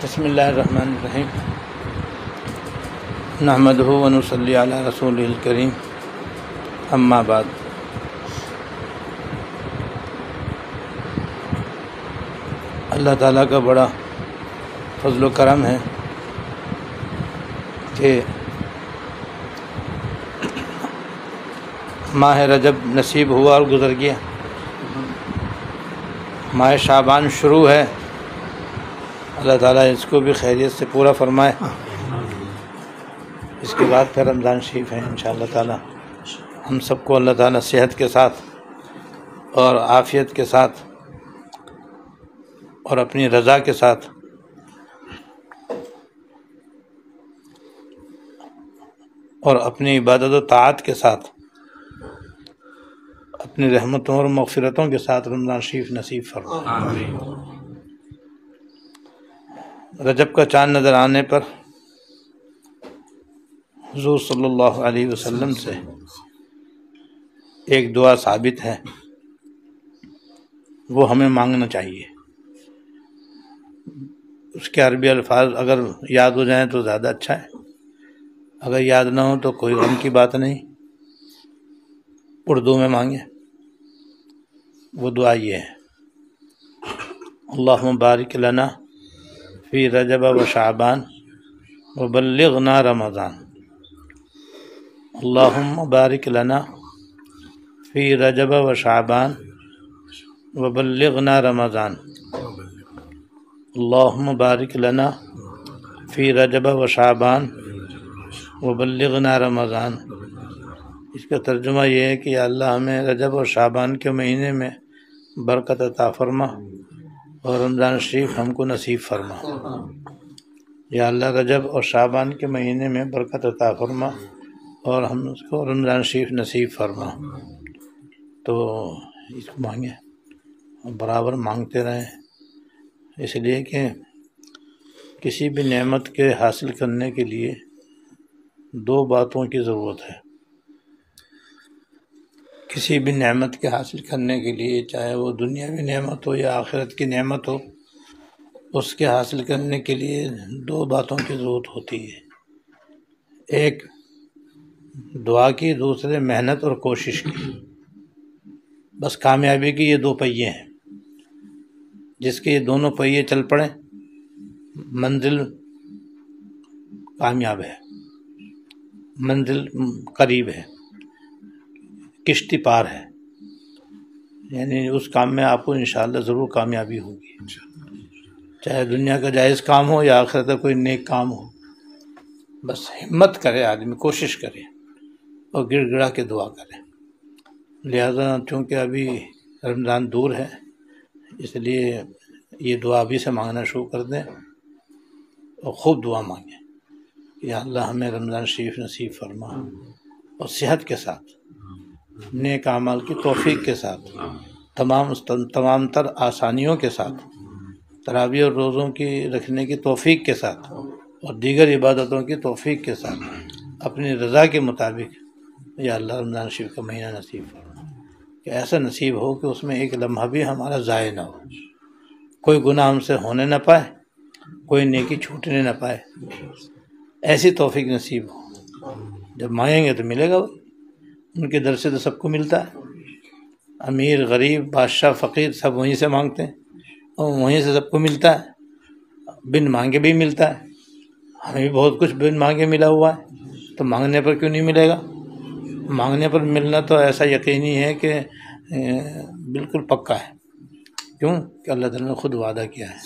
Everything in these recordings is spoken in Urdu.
بسم اللہ الرحمن الرحیم نحمدہ ونصلی علی رسولہ الکریم اما بعد۔ اللہ تعالیٰ کا بڑا فضل و کرم ہے کہ ماہ رجب نصیب ہوا اور گزر گیا۔ ماہ شعبان شروع ہے، اللہ تعالیٰ اس کو بھی خیریت سے پورا فرمائے۔ اس کے بعد پھر رمضان شریف ہے انشاءاللہ تعالیٰ۔ ہم سب کو اللہ تعالیٰ صحت کے ساتھ اور عافیت کے ساتھ اور اپنی رضا کے ساتھ اور اپنی عبادت و طاعت کے ساتھ اپنی رحمتوں اور مغفرتوں کے ساتھ رمضان شریف نصیب فرمائے۔ رجب کا چاند نظر آنے پر حضور صلی اللہ علیہ وسلم سے ایک دعا ثابت ہے، وہ ہمیں مانگنا چاہیے۔ اس کے عربی الفاظ اگر یاد ہو جائیں تو زیادہ اچھا ہے، اگر یاد نہ ہو تو کوئی غم کی بات نہیں، اردو میں مانگیں۔ وہ دعا یہ ہے: اللہم بارک لنا فی رجب و شعبان وبلغنا رمضان۔ اللہم بارک لنا فی رجب و شعبان وبلغنا رمضان۔ اللہم بارک لنا فی رجب و شعبان وبلغنا رمضان۔ اس کا ترجمہ یہ ہے کہ یا اللہ ہمیں رجب اور شعبان کے مہینے میں برکت عطا فرما اور رمضان شریف ہم کو نصیب فرما۔ یا اللہ رجب اور شعبان کے مہینے میں برکت عطا فرما اور ہم اس کو رمضان شریف نصیب فرما۔ تو اس کو مانگیں، برابر مانگتے رہیں، اس لیے کہ کسی بھی نعمت کے حاصل کرنے کے لیے دو باتوں کی ضرورت ہے۔ کسی بھی نعمت کے حاصل کرنے کے لیے، چاہے وہ دنیاوی نعمت ہو یا آخرت کی نعمت ہو، اس کے حاصل کرنے کے لیے دو باتوں کی ضرورت ہوتی ہے، ایک دعا کی، دوسرے محنت اور کوشش کی۔ بس کامیابی کے یہ دو پہیے ہیں، جس کے یہ دونوں پہیے چل پڑیں منزل کامیاب ہے، منزل قریب ہے، کشتی پار ہے، یعنی اس کام میں آپ کو انشاءاللہ ضرور کامیابی ہوگی، چاہے دنیا کا جائز کام ہو یا آخرت کا کوئی نیک کام ہو۔ بس ہمت کرے آدمی، کوشش کرے اور گڑ گڑا کے دعا کرے۔ لہذا چونکہ ابھی رمضان دور ہے، اس لیے یہ دعا ابھی سے مانگنا شروع کر دیں اور خوب دعا مانگیں کہ یا اللہ ہمیں رمضان شریف نصیب فرما، اور صحت کے ساتھ، نیک اعمال کی توفیق کے ساتھ، تمام تر آسانیوں کے ساتھ، تراویح اور روزوں کی رکھنے کی توفیق کے ساتھ اور دیگر عبادتوں کی توفیق کے ساتھ اپنی رضا کے مطابق یا اللہ رمضان شریف کا مہینہ نصیب فرما، کہ ایسا نصیب ہو کہ اس میں ایک لمحہ بھی ہمارا ضائع نہ ہو، کوئی گناہ ہم سے ہونے نہ پائے، کوئی نیکی چھوٹنے نہ پائے، ایسی توفیق نصیب ہو۔ جب مانگیں گے تو ملے گا، ان کے در سے تو سب کو ملتا ہے، امیر غریب بادشاہ فقیر سب وہیں سے مانگتے ہیں اور وہیں سے سب کو ملتا ہے، بن مانگے بھی ملتا ہے۔ ہمیں بھی بہت کچھ بن مانگے ملا ہوا ہے، تو مانگنے پر کیوں نہیں ملے گا؟ مانگنے پر ملنا تو ایسا یقینی ہے کہ بالکل پکا ہے۔ کیوں کہ اللہ تعالیٰ نے خود وعدہ کیا ہے،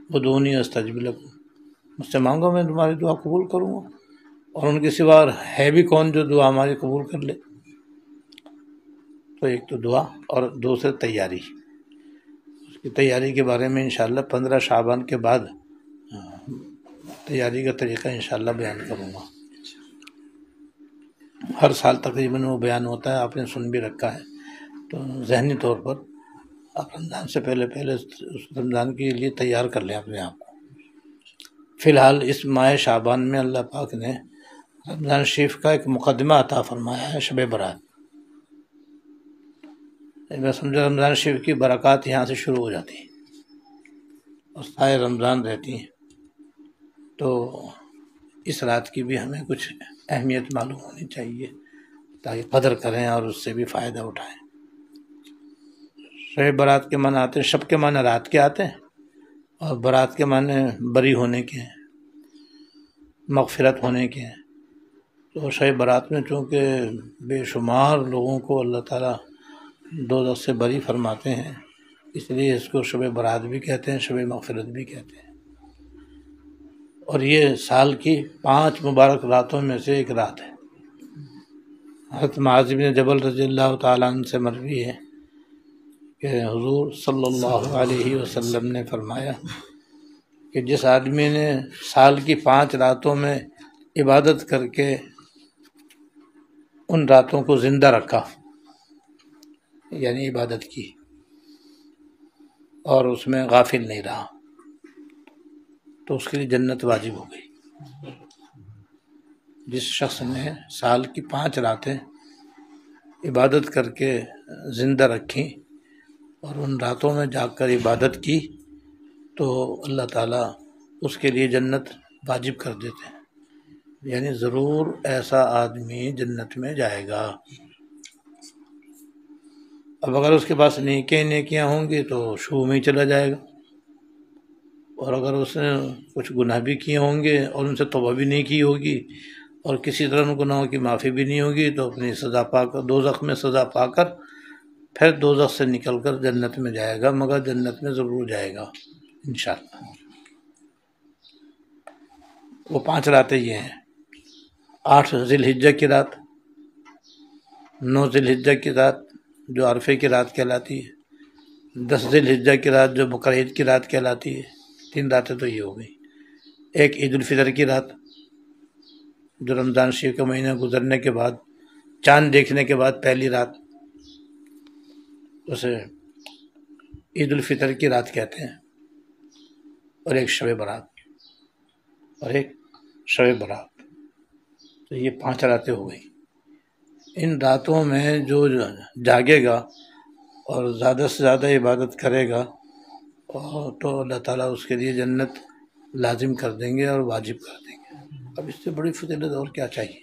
ادعونی استجب لکم، مجھ سے مانگو میں تمہاری دعا قبول کروں گا، اور ان کے سوا ہے بھی کون جو دعا ہماری قبول کر لے؟ تو ایک تو دعا اور دوسرے تیاری۔ اس کی تیاری کے بارے میں انشاءاللہ 15 شعبان کے بعد تیاری کا طریقہ انشاءاللہ بیان کروں گا۔ ہر سال تقریباً وہ بیان ہوتا ہے، آپ نے سن بھی رکھا ہے، تو ذہنی طور پر آپ رمضان سے پہلے رمضان کے لیے تیار کر لیں اپنے آپ کو۔ فی الحال اس ماہ شعبان میں اللہ پاک نے رمضان شریف کا ایک مقدمہ عطا فرمایا ہے، شب برات۔ میں سمجھا رمضان شریف کی برکات یہاں سے شروع ہو جاتی ہیں اور سارے رمضان رہتی ہیں۔ تو اس رات کی بھی ہمیں کچھ اہمیت معلوم ہونی چاہیے تاکہ قدر کریں اور اس سے بھی فائدہ اٹھائیں۔ شب برات کے معنی آتے ہیں، شب کے معنی رات کے آتے ہیں، اور برات کے معنی بری ہونے کے ہیں، مغفرت ہونے کے ہیں۔ تو شب برات میں چونکہ بے شمار لوگوں کو اللہ تعالیٰ دوزخ سے بری فرماتے ہیں، اس لیے اس کو شب برات بھی کہتے ہیں، شب مغفرت بھی کہتے ہیں۔ اور یہ سال کی 5 مبارک راتوں میں سے ایک رات ہے۔ حضرت معاذ بن جبل رضی اللہ تعالیٰ عنہ سے مروی ہے کہ حضور صلی اللہ علیہ وسلم نے فرمایا کہ جس آدمی نے سال کی 5 راتوں میں عبادت کر کے ان راتوں کو زندہ رکھا، یعنی عبادت کی، اور اس میں غافل نہیں رہا، تو اس کے لیے جنت واجب ہو گئی۔ جس شخص نے سال کی 5 راتیں عبادت کر کے زندہ رکھیں اور ان راتوں میں جاگ کر عبادت کی تو اللہ تعالیٰ اس کے لیے جنت واجب کر دیتے ہیں، یعنی ضرور ایسا آدمی جنت میں جائے گا۔ اب اگر اس کے پاس نیکیاں ہوں گی تو شروع میں ہی چلا جائے گا، اور اگر اس نے کچھ گناہ بھی کیے ہوں گے اور ان سے توبہ بھی نہیں کی ہوگی اور کسی طرح ان گناہوں کی معافی بھی نہیں ہوگی تو اپنی سزا پا کر دوزخ میں سزا پا کر پھر دوزخ سے نکل کر جنت میں جائے گا، مگر جنت میں ضرور جائے گا انشاءاللہ۔ وہ 5 راتیں یہ ہیں: 8 ذی الحجہ کی رات، 9 ذی الحجہ کی رات جو عرفے کی رات کہلاتی ہے، 10 ذی الحجہ کی رات جو بقرعید کی رات کہلاتی ہے۔ 3 راتیں تو یہ ہو گئی۔ ایک عید الفطر کی رات جو رمضان شریف کا مہینہ گزرنے کے بعد چاند دیکھنے کے بعد پہلی رات، اسے عید الفطر کی رات کہتے ہیں۔ اور ایک شب برات، تو یہ 5 راتیں ہو گئی۔ ان راتوں میں جو جاگے گا اور زیادہ سے زیادہ عبادت کرے گا تو اللہ تعالیٰ اس کے لیے جنت لازم کر دیں گے اور واجب کر دیں گے۔ اب اس سے بڑی فضیلت اور کیا چاہیے؟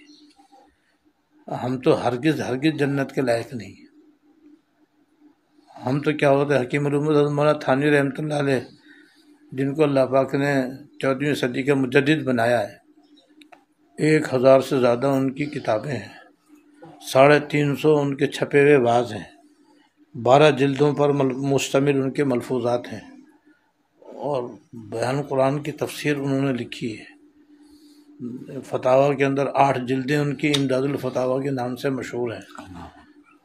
ہم تو ہرگز جنت کے لائق نہیں ہیں۔ ہم تو کیا ہوتے ہیں، حکیم علوم مولانا تھانوی رحمۃ اللہ علیہ، جن کو اللہ پاک نے 14ویں صدی کا مجدد بنایا ہے، 1000 سے زیادہ ان کی کتابیں ہیں، 350 ان کے چھپے ہوئے واعظ ہیں، 12 جلدوں پر مشتمل ان کے ملفوظات ہیں، اور بیان قرآن کی تفسیر انہوں نے لکھی ہے۔ فتاویٰ کے اندر 8 جلدیں ان کی امداد الفتاویٰ کے نام سے مشہور ہیں،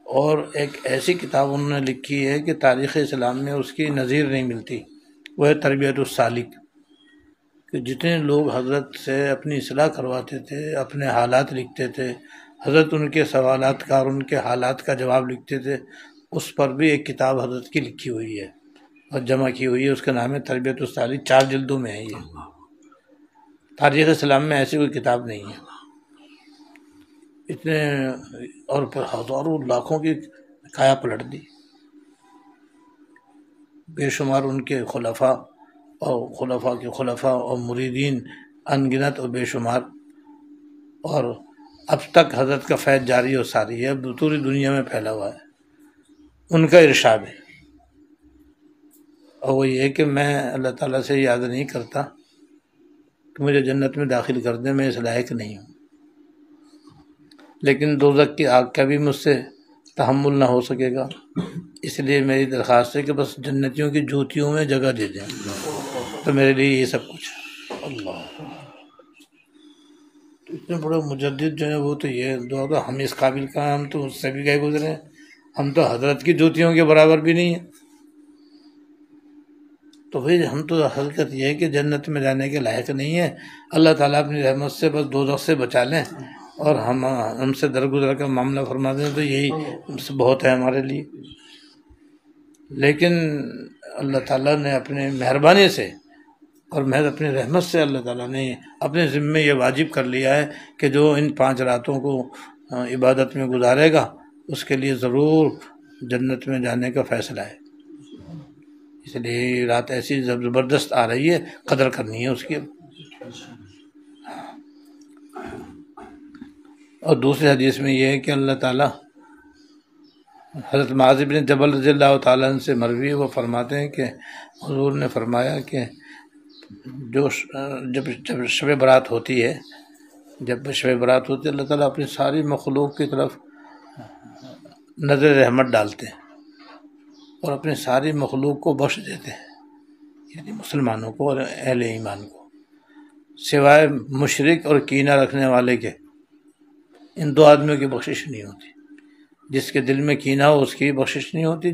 اور ایک ایسی کتاب انہوں نے لکھی ہے کہ تاریخ اسلام میں اس کی نظیر نہیں ملتی، وہ ہے تربیت السالک، کہ جتنے لوگ حضرت سے اپنی اصلاح کرواتے تھے، اپنے حالات لکھتے تھے، حضرت ان کے سوالات کا اور ان کے حالات کا جواب لکھتے تھے، اس پر بھی ایک کتاب حضرت کی لکھی ہوئی ہے اور جمع کی ہوئی ہے، اس کا نام ہے تربیت السالک، 4 جلدوں میں ہے یہ۔ تاریخ اسلام میں ایسی کوئی کتاب نہیں ہے۔ اتنے، اور پھر ہزاروں لاکھوں کی کایا پلٹ دی، بے شمار ان کے خلفاء اور مریدین انگنت اور بے شمار، اور اب تک حضرت کا فیض جاری و ساری ہے، اب پوری دنیا میں پھیلا ہوا ہے۔ ان کا ارشاد ہے، اور وہ یہ کہ میں اللہ تعالیٰ سے یاد نہیں کرتا کہ مجھے جنت میں داخل کر دیں، میں اس لائق نہیں ہوں، لیکن دوزخ کی آگ کا بھی مجھ سے تحمل نہ ہو سکے گا، اس لیے میری درخواست ہے کہ بس جنتیوں کی جوتیوں میں جگہ دے دیں، تو میرے لیے یہ سب کچھ۔ اللہ، تو اتنے بڑے مجدد جو ہیں وہ تو یہ دعا، تو ہم اس قابل کا، ہم تو اس سے بھی گئے گزرے ہیں، ہم تو حضرت کی جوتیوں کے برابر بھی نہیں ہیں۔ تو پھر ہم تو حقیقت یہ ہے کہ جنت میں جانے کے لائق نہیں ہے، اللہ تعالیٰ اپنی رحمت سے بس دوزخ سے بچا لیں اور ہم سے درگزر کا معاملہ فرما دیں، تو یہی بہت ہے ہمارے لیے۔ لیکن اللہ تعالیٰ نے اپنے مہربانی سے اور محض اپنی رحمت سے اللہ تعالیٰ نے اپنے ذمے یہ واجب کر لیا ہے کہ جو ان 5 راتوں کو عبادت میں گزارے گا اس کے لیے ضرور جنت میں جانے کا فیصلہ ہے۔ اس لیے یہ رات ایسی زبردست آ رہی ہے، قدر کرنی ہے اس کی۔ اور دوسری حدیث میں یہ ہے کہ اللہ تعالیٰ حضرت معاذ بن جبل رضی اللہ تعالیٰ عنہ سے مروی وہ فرماتے ہیں کہ حضور نے فرمایا کہ جب شب برات ہوتی ہے اللہ تعالیٰ اپنی ساری مخلوق کی طرف نظر رحمت ڈالتے ہیں اور اپنی ساری مخلوق کو بخش دیتے ہیں، یعنی مسلمانوں کو اور اہل ایمان کو، سوائے مشرک اور کینہ رکھنے والے کے۔ ان دو آدمیوں کی بخشش نہیں ہوتی، جس کے دل میں کینہ ہو اس کی بھی بخشش نہیں ہوتی،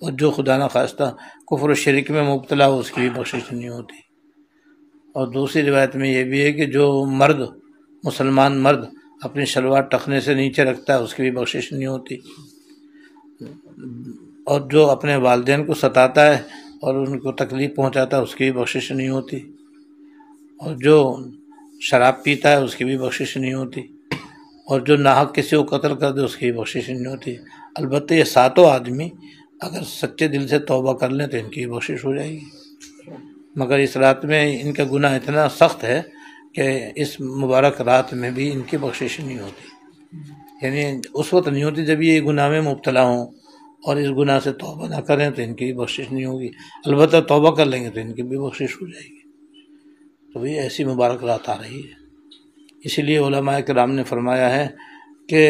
اور جو خدا نخواستہ کفر و شرک میں مبتلا ہو اس کی بھی بخشش نہیں ہوتی۔ اور دوسری روایت میں یہ بھی ہے کہ جو مسلمان مرد اپنی شلوار ٹخنے سے نیچے رکھتا ہے اس کی بھی بخشش نہیں ہوتی، اور جو اپنے والدین کو ستاتا ہے اور ان کو تکلیف پہنچاتا ہے اس کی بھی بخشش نہیں ہوتی، اور جو شراب پیتا ہے اس کی بھی بخشش نہیں ہوتی، اور جو ناحق کسی کو قتل کر دے اس کی بھی بخشش نہیں ہوتی۔ البتہ یہ ساتوں آدمی اگر سچے دل سے توبہ کر لیں تو ان کی بخشش ہو جائے گی، مگر اس رات میں ان کا گناہ اتنا سخت ہے کہ اس مبارک رات میں بھی ان کی بخشش نہیں ہوتی، یعنی اس وقت نہیں ہوتی جب یہ گناہ میں مبتلا ہوں اور اس گناہ سے توبہ نہ کریں تو ان کی بھی بخشش نہیں ہوگی، البتہ توبہ کر لیں گے تو ان کی بھی بخشش ہو جائے گی۔ تو بھی ایسی مبارک رات آ رہی ہے، اسی لیے علماء کرام نے فرمایا ہے کہ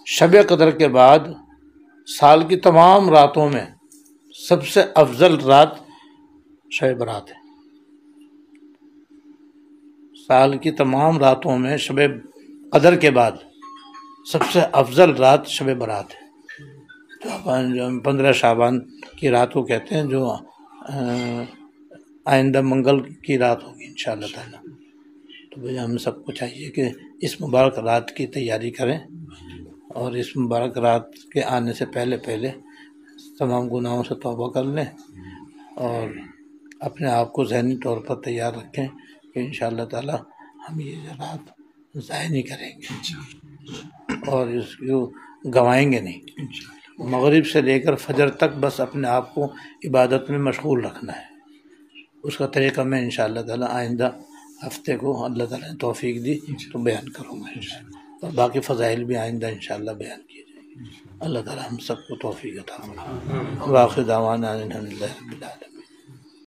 شب قدر کے بعد سال کی تمام راتوں میں سب سے افضل رات شب برات ہے۔ سال کی تمام راتوں میں شب قدر کے بعد سب سے افضل رات شب برات ہے، جو 15 شعبان کی رات کو کہتے ہیں، جو آئندہ منگل کی رات ہوگی انشاءاللہ تعالیٰ۔ تو بھئی ہم سب کو چاہیے کہ اس مبارک رات کی تیاری کریں اور اس مبارک رات کے آنے سے پہلے تمام گناہوں سے توبہ کر لیں اور اپنے آپ کو ذہنی طور پر تیار رکھیں کہ انشاءاللہ تعالیٰ ہم یہ رات ضائع نہیں کریں گے اور اس کو گنوائیں گے نہیں۔ مغرب سے لے کر فجر تک بس اپنے آپ کو عبادت میں مشغول رکھنا ہے، اس کا طریقہ میں انشاءاللہ تعالیٰ آئندہ ہفتے کو اللہ تعالیٰ نے توفیق دی تو بیان کروں گا انشاءاللہ، اور باقی فضائل بھی آئندہ انشاءاللہ بیان کیے جائیں گے۔ اللہ تعالیٰ ہم سب کو توفیق عطا فرمائے۔ وآخر دعوانا الحمدللہ رب العالمین۔